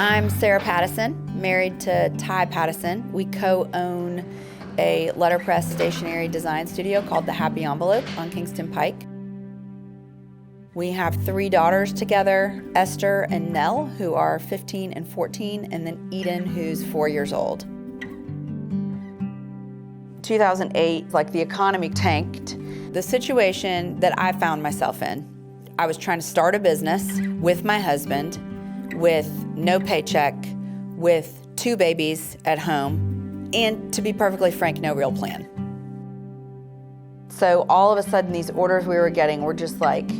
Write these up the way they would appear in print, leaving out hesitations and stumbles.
I'm Sarah Pattison, married to Ty Pattison. We co-own a letterpress stationery design studio called The Happy Envelope on Kingston Pike. We have 3 daughters together, Esther and Nell, who are 15 and 14, and then Eden, who's 4 years old. 2008, like the economy tanked. The situation that I found myself in, I was trying to start a business with my husband, with no paycheck, with 2 babies at home, and to be perfectly frank, no real plan. So all of a sudden, these orders we were getting were just like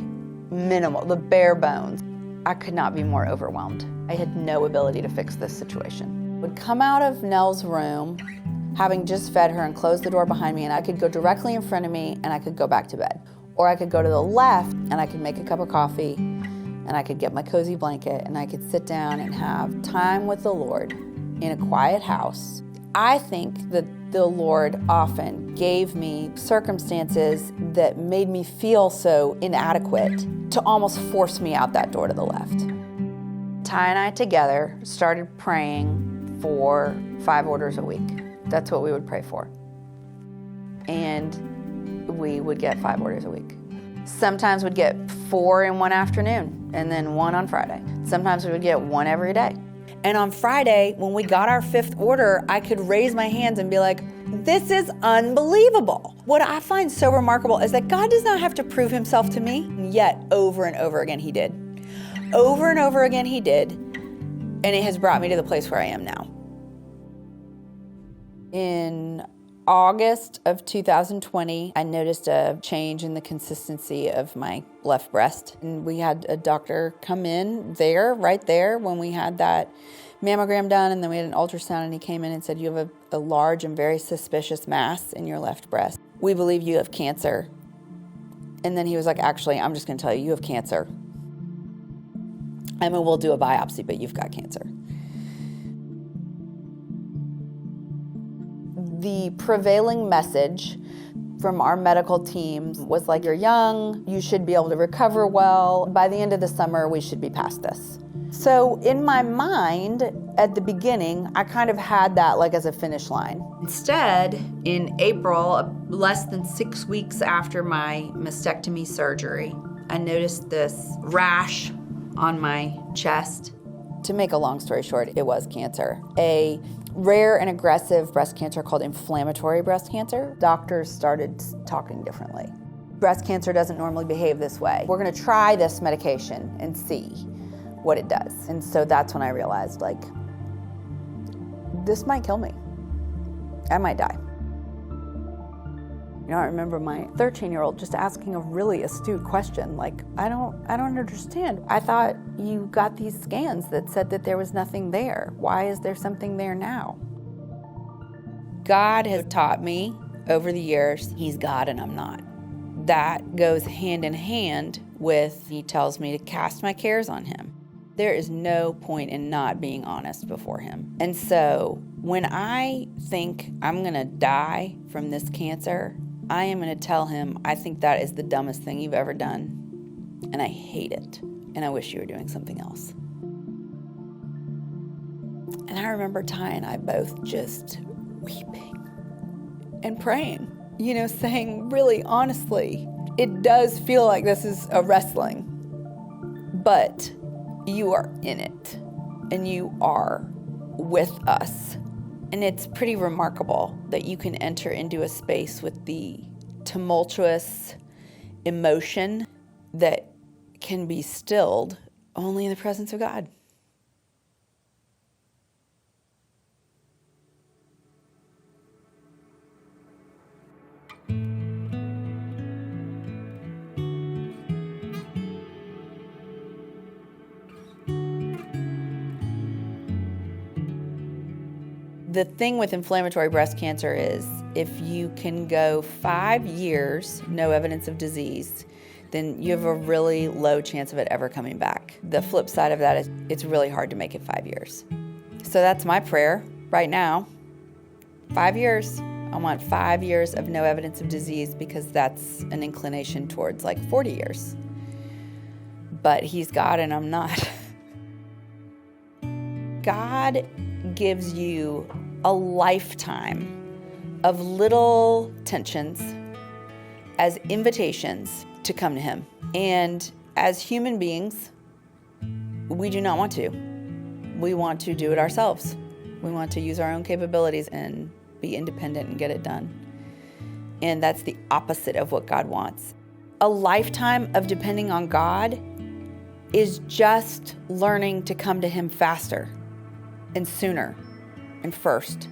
minimal, the bare bones. I could not be more overwhelmed. I had no ability to fix this situation. I would come out of Nell's room, having just fed her, and close the door behind me, and I could go directly in front of me and I could go back to bed. Or I could go to the left and I could make a cup of coffee and I could get my cozy blanket and I could sit down and have time with the Lord in a quiet house. I think that the Lord often gave me circumstances that made me feel so inadequate to almost force me out that door to the left. Ty and I together started praying for 5 orders a week. That's what we would pray for. And we would get 5 orders a week. Sometimes we'd get 4 in one afternoon and then 1 on Friday. Sometimes we would get 1 every day. And on Friday, when we got our 5th order, I could raise my hands and be like, this is unbelievable. What I find so remarkable is that God does not have to prove himself to me, yet over and over again he did. Over and over again he did, and it has brought me to the place where I am now. In August of 2020, I noticed a change in the consistency of my left breast. And we had a doctor come in there, right there, when we had that mammogram done, and then we had an ultrasound, and he came in and said, you have a large and very suspicious mass in your left breast. We believe you have cancer. And then he was like, actually, I'm just gonna tell you, you have cancer. I mean, we'll do a biopsy, but you've got cancer. The prevailing message from our medical team was like, you're young, you should be able to recover well. By the end of the summer, we should be past this. So in my mind, at the beginning, I kind of had that like as a finish line. Instead, in April, less than 6 weeks after my mastectomy surgery, I noticed this rash on my chest. To make a long story short, it was cancer. A rare and aggressive breast cancer called inflammatory breast cancer. Doctors started talking differently. Breast cancer doesn't normally behave this way. We're gonna try this medication and see what it does. And so that's when I realized, like, this might kill me. I might die. You know, I remember my 13-year-old just asking a really astute question, like, I don't understand. I thought you got these scans that said that there was nothing there. Why is there something there now? God has taught me over the years, he's God and I'm not. That goes hand in hand with, he tells me to cast my cares on him. There is no point in not being honest before him. And so when I think I'm gonna die from this cancer, I am going to tell him, I think that is the dumbest thing you've ever done, and I hate it, and I wish you were doing something else. And I remember Ty and I both just weeping and praying, you know, saying really honestly, it does feel like this is a wrestling, but you are in it, and you are with us. And it's pretty remarkable that you can enter into a space with the tumultuous emotion that can be stilled only in the presence of God. The thing with inflammatory breast cancer is if you can go 5 years, no evidence of disease, then you have a really low chance of it ever coming back. The flip side of that is it's really hard to make it 5 years. So that's my prayer right now. 5 years. I want 5 years of no evidence of disease because that's an inclination towards like 40 years. But he's God and I'm not. God gives you a lifetime of little tensions as invitations to come to him. And as human beings, we do not want to. We want to do it ourselves. We want to use our own capabilities and be independent and get it done. And that's the opposite of what God wants. A lifetime of depending on God is just learning to come to him faster and sooner and first.